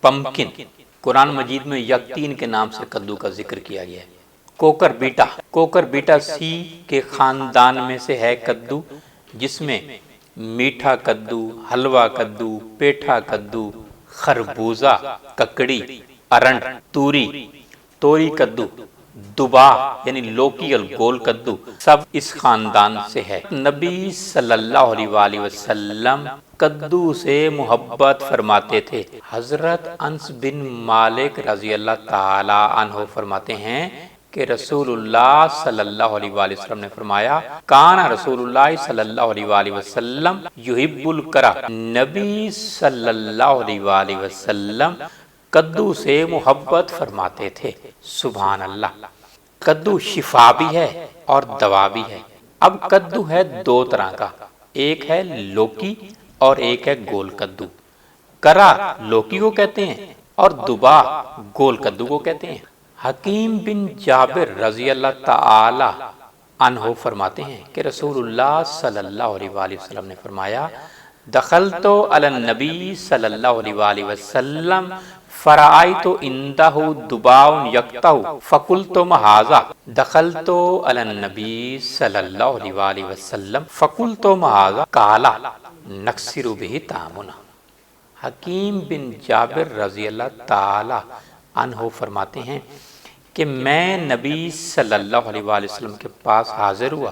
Pumpkin قرآن مجید میں یکتین کے نام سے کدو کا ذکر کیا گیا ہے۔ کوکر بیٹا سی کے خاندان میں سے ہے کدو، جس میں میٹھا کدو، حلوہ کدو، پیٹھا کدو، خربوزہ، ککڑی، ارنڈ، توری کدو، دبا یعنی لوکی الگول کدو سب اس خاندان سے ہے۔ نبی صلی اللہ علیہ وآلہ وسلم کدو سے محبت فرماتے تھے۔ حضرت انس بن مالک رضی اللہ تعالی عنہ فرماتے ہیں کہ رسول اللہ صلی اللہ علیہ وآلہ وسلم نے فرمایا، کان رسول اللہ صلی اللہ علیہ وآلہ وسلم یحب الکرہ، نبی صلی اللہ علیہ وآلہ وسلم کدو سے محبت فرماتے تھے۔ سبحان اللہ۔ کدو شفا بھی ہے اور دوا بھی ہے۔ اب کدو ہے دو طرح کا، ایک ہے لوکی اور ایک ہے گول کدو۔ کرا لوکی کو کہتے ہیں اور دبا گول کدو کو کہتے ہیں۔ حکیم بن جابر رضی اللہ تعالی عنہ فرماتے ہیں کہ رسول اللہ صلی اللہ علیہ وآلہ وسلم نے فرمایا، دخلت علی النبی صلی اللہ علیہ وآلہ وسلم فرآیت عندہ دباء یقطع فقلت ما ھذا، دخلت علی النبی صلی اللہ علیہ وآلہ وسلم فقلت ما ھذا قال نکسر بہ طعامنا۔ حکیم بن جابر رضی اللہ تعالی عنہ فرماتے ہیں کہ میں نبی صلی اللہ علیہ وآلہ وسلم کے پاس حاضر ہوا،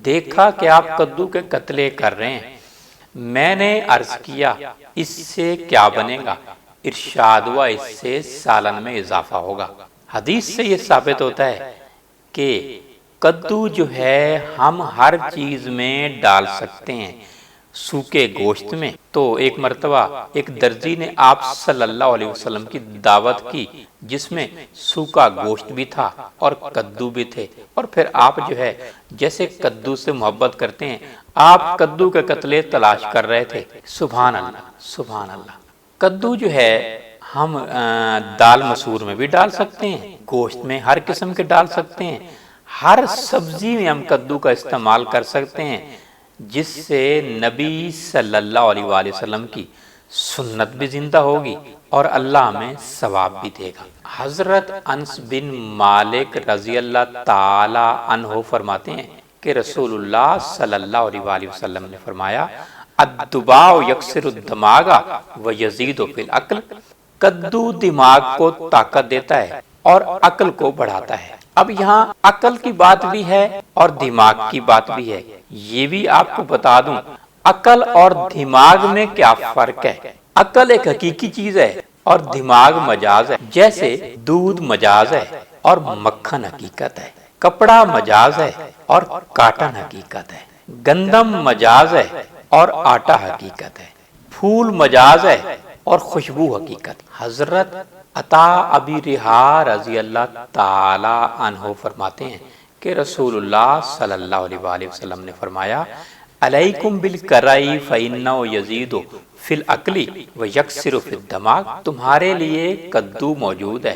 دیکھا کہ آپ کدو کے قتلے کر رہے ہیں۔ میں نے عرض کیا اس سے کیا بنے گا؟ ارشاد ہوا اس سے سالن میں اضافہ ہوگا۔ حدیث سے یہ ثابت ہوتا ہے کہ کدو جو ہے ہم ہر چیز میں ڈال سکتے ہیں۔ سوکھے گوشت میں تو ایک مرتبہ ایک درزی نے آپ صلی اللہ علیہ وسلم کی دعوت کی، جس میں سوکھا گوشت بھی تھا اور کدو بھی تھے، اور پھر آپ جو ہے جیسے کدو سے محبت کرتے ہیں، آپ کدو کے قتلے تلاش کر رہے تھے۔ سبحان اللہ، سبحان اللہ۔ کدو جو ہے ہم دال مسور میں بھی ڈال سکتے ہیں، گوشت میں ہر قسم کے ڈال سکتے ہیں، ہر سبزی میں ہم کدو کا استعمال کر سکتے ہیں، جس سے نبی صلی اللہ علیہ وآلہ وسلم کی سنت بھی زندہ ہوگی اور اللہ ہمیں ثواب بھی دے گا۔ حضرت انس بن مالک رضی اللہ تعالی عنہ فرماتے ہیں کہ رسول اللہ صلی اللہ علیہ وآلہ وسلم نے فرمایا، الدباء یکسر الدماغ ویزید فی العقل، کدو دماغ کو طاقت دیتا ہے اور عقل کو بڑھاتا ہے۔ اب یہاں عقل کی بات بھی ہے اور دماغ کی بات بھی ہے، یہ بھی آپ کو بتا دوں عقل اور دماغ میں کیا فرق ہے۔ عقل ایک حقیقی چیز ہے اور دماغ مجاز ہے، جیسے دودھ مجاز ہے اور مکھن حقیقت ہے، کپڑا مجاز ہے اور کاٹن حقیقت ہے، گندم مجاز ہے اور آٹا حقیقت ہے، پھول مجاز ہے اور خوشبو حقیقت۔ حضرت عطا ابی رہا رضی اللہ تعالی عنہ فرماتے ہیں کہ رسول اللہ صلی اللہ علیہ وآلہ وسلم نے فرمایا، علیکم بالکرائی فإنہ یزید فی العقل ویکسر فی الدماغ، تمہارے لیے کدو موجود ہے،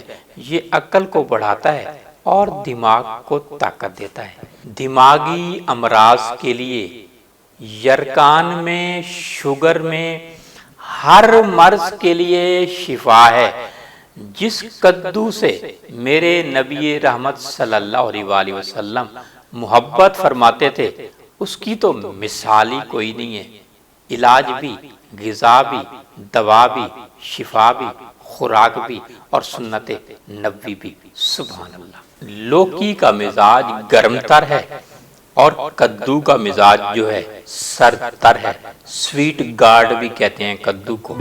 یہ عقل کو بڑھاتا ہے اور دماغ کو طاقت دیتا ہے۔ دماغی امراض کے لیے یرکان میں، شوگر میں، ہر مرض کے لیے شفا ہے۔ جس کدو سے میرے نبی رحمت صلی اللہ علیہ وآلہ وسلم محبت فرماتے تھے، اس کی تو مثال ہی کوئی نہیں ہے۔ علاج بھی، غذا بھی، دوا بھی، شفا بھی، خوراک بھی اور سنت نبوی بھی۔ سبحان اللہ۔ لوکی کا مزاج گرم تر ہے اور کدو کا مزاج جو ہے سرد تر ہے، سویٹ گارڈ بھی کہتے ہیں کدو کو۔